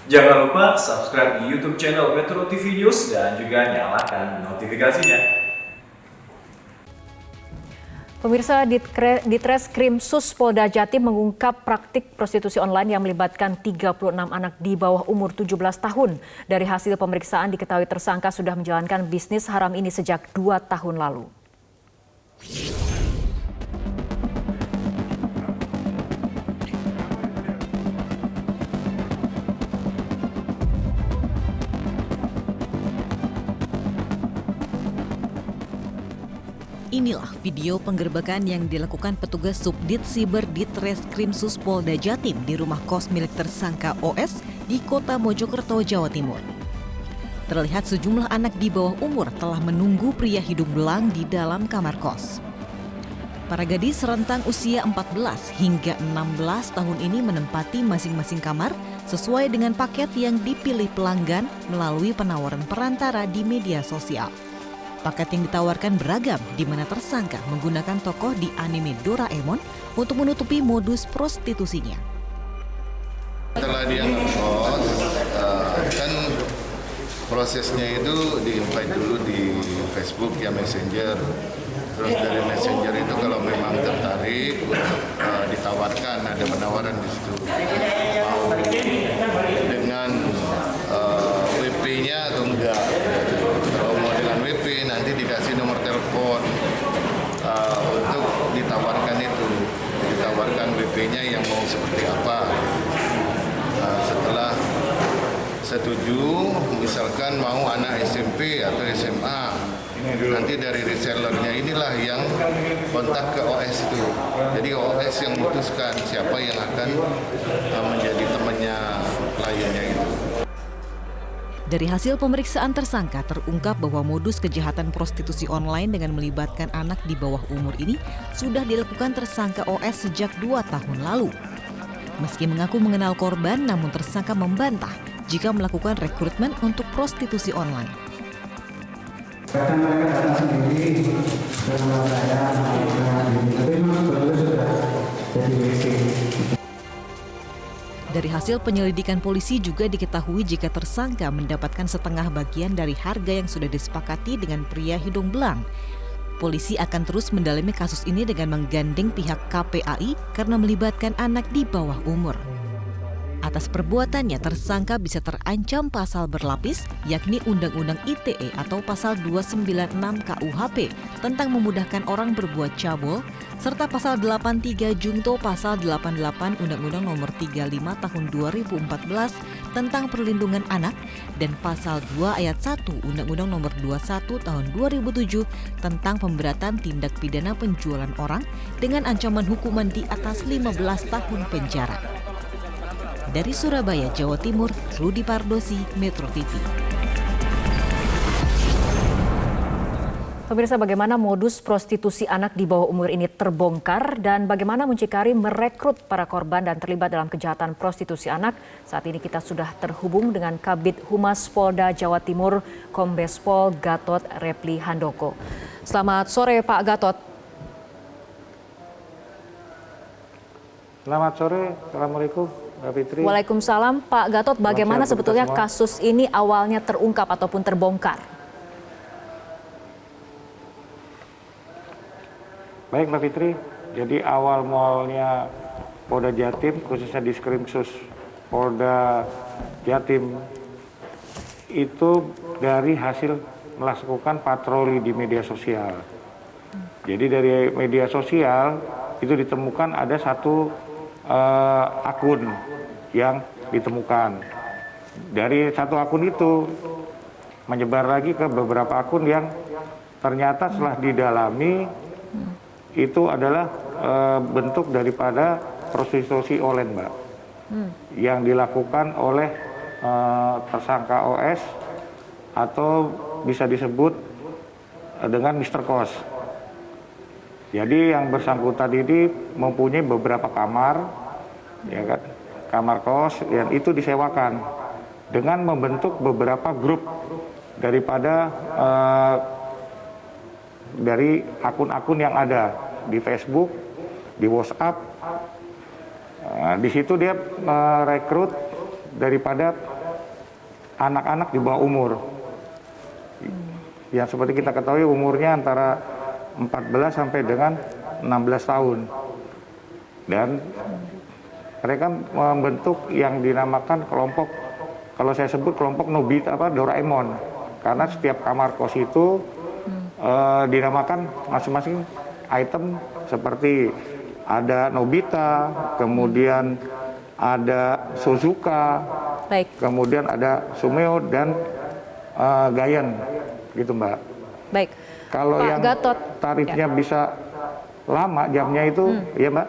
Jangan lupa subscribe di YouTube channel Metro TV News dan juga nyalakan notifikasinya. Pemirsa, Ditreskrim Sus Polda Jatim mengungkap praktik prostitusi online yang melibatkan 36 anak di bawah umur 17 tahun. Dari hasil pemeriksaan diketahui tersangka sudah menjalankan bisnis haram ini sejak 2 tahun lalu. Inilah video penggerbekan yang dilakukan petugas Subdit Siber Ditreskrim Sus Polda Jatim di rumah kos milik tersangka OS di Kota Mojokerto, Jawa Timur. Terlihat sejumlah anak di bawah umur telah menunggu pria hidung belang di dalam kamar kos. Para gadis rentang usia 14 hingga 16 tahun ini menempati masing-masing kamar sesuai dengan paket yang dipilih pelanggan melalui penawaran perantara di media sosial. Paket yang ditawarkan beragam, di mana tersangka menggunakan tokoh di anime Doraemon untuk menutupi modus prostitusinya. Setelah dia ngekos, kan prosesnya itu di-invite dulu di Facebook ya Messenger. Terus dari Messenger itu kalau memang tertarik untuk ditawarkan, ada penawaran di situ. Mau dengan WP-nya atau enggak. Kalau mau dengan WP nanti dikasih nomor telepon untuk ditawarkan itu. Ditawarkan WP-nya yang mau seperti apa. Setelah setuju, misalkan mau anak SMP atau SMA, nanti dari resellernya inilah yang kontak ke OS itu. Jadi OS yang memutuskan siapa yang akan menjadi temannya kliennya itu. Dari hasil pemeriksaan tersangka terungkap bahwa modus kejahatan prostitusi online dengan melibatkan anak di bawah umur ini sudah dilakukan tersangka OS sejak 2 tahun lalu. Meski mengaku mengenal korban, namun tersangka membantah jika melakukan rekrutmen untuk prostitusi online. Kadang mereka datang sendiri bersama saya, tapi memang sebetulnya sudah jadi WC. Dari hasil penyelidikan polisi juga diketahui jika tersangka mendapatkan setengah bagian dari harga yang sudah disepakati dengan pria hidung belang. Polisi akan terus mendalami kasus ini dengan menggandeng pihak KPAI karena melibatkan anak di bawah umur. Atas perbuatannya, tersangka bisa terancam pasal berlapis, yakni Undang-Undang ITE atau pasal 296 KUHP tentang memudahkan orang berbuat cabul, serta pasal 83 Junto pasal 88 Undang-Undang Nomor 35 Tahun 2014 tentang perlindungan anak dan pasal 2 ayat 1 Undang-Undang Nomor 21 Tahun 2007 tentang pemberatan tindak pidana penjualan orang dengan ancaman hukuman di atas 15 tahun penjara. Dari Surabaya, Jawa Timur, Rudi Pardosi, Metro TV. Pemirsa, bagaimana modus prostitusi anak di bawah umur ini terbongkar dan bagaimana muncikari merekrut para korban dan terlibat dalam kejahatan prostitusi anak? Saat ini kita sudah terhubung dengan Kabid Humas Polda Jawa Timur, Kombes Pol Gatot Repli Handoko. Selamat sore Pak Gatot. Selamat sore, Assalamualaikum. Mbak Fitri. Waalaikumsalam, Pak Gatot. Bagaimana sebetulnya kasus ini awalnya terungkap ataupun terbongkar? Baik Mbak Fitri, jadi awal mualnya Polda Jatim, khususnya di Skrimsus Polda Jatim, itu dari hasil melakukan patroli di media sosial. Jadi dari media sosial itu ditemukan ada satu akun yang ditemukan. Dari satu akun itu menyebar lagi ke beberapa akun yang ternyata setelah didalami itu adalah bentuk daripada prostitusi online, Mbak, yang dilakukan oleh tersangka OS atau bisa disebut dengan Mr. Kos. Jadi yang bersangkutan ini mempunyai beberapa kamar, ya kan, kamar kos yang itu disewakan dengan membentuk beberapa grup daripada dari akun-akun yang ada di Facebook, di WhatsApp. Di situ dia merekrut daripada anak-anak di bawah umur. Yang seperti kita ketahui umurnya antara 14 sampai dengan 16 tahun. Dan mereka membentuk yang dinamakan kelompok, kalau saya sebut kelompok Nobita Doraemon. Karena setiap kamar kos itu dinamakan masing-masing item seperti ada Nobita, kemudian ada Suzuka, Baik. kemudian ada Sumeo dan Gayen, gitu Mbak. Baik. Kalau Pak yang Gatot, tarifnya bisa lama jamnya itu, ya Mbak.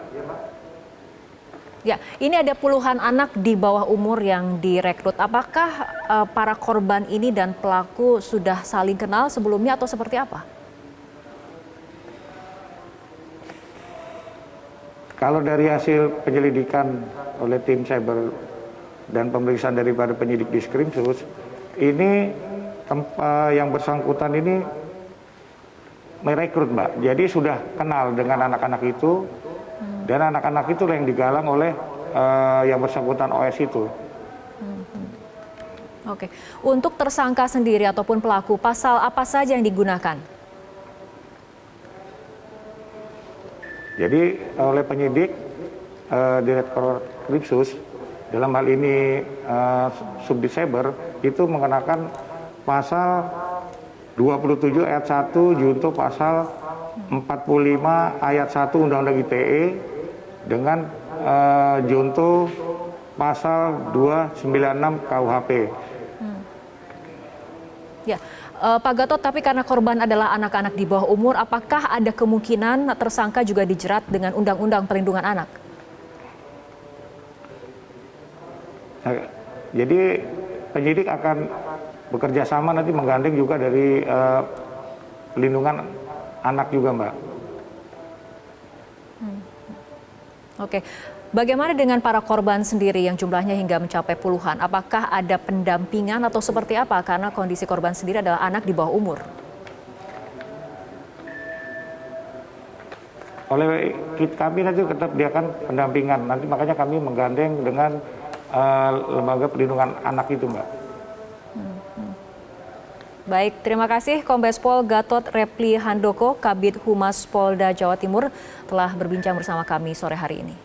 Ya, ini ada puluhan anak di bawah umur yang direkrut. Apakah para korban ini dan pelaku sudah saling kenal sebelumnya atau seperti apa? Kalau dari hasil penyelidikan oleh tim cyber dan pemeriksaan daripada penyidik Diskrimsus, ini yang bersangkutan ini merekrut Mbak. Jadi sudah kenal dengan anak-anak itu, dan anak-anak itu yang digalang oleh yang bersangkutan OS itu. Oke, untuk tersangka sendiri ataupun pelaku, pasal apa saja yang digunakan? Jadi oleh penyidik Direktorat Krimsus, dalam hal ini Subdit Cyber, itu mengenakan pasal 27 ayat 1 junto pasal 45 ayat 1 Undang-Undang ITE dengan junto pasal 296 KUHP. Ya, Pak Gatot, tapi karena korban adalah anak-anak di bawah umur, apakah ada kemungkinan tersangka juga dijerat dengan Undang-Undang Perlindungan Anak? Nah, jadi penyidik akan bekerja sama nanti menggandeng juga dari pelindungan anak juga, Mbak. Oke, bagaimana dengan para korban sendiri yang jumlahnya hingga mencapai puluhan? Apakah ada pendampingan atau seperti apa? Karena kondisi korban sendiri adalah anak di bawah umur. Oleh kami nanti tetap diakan pendampingan. Nanti makanya kami menggandeng dengan lembaga perlindungan anak itu, Mbak. Baik, terima kasih Kombes Pol Gatot Repli Handoko, Kabid Humas Polda Jawa Timur telah berbincang bersama kami sore hari ini.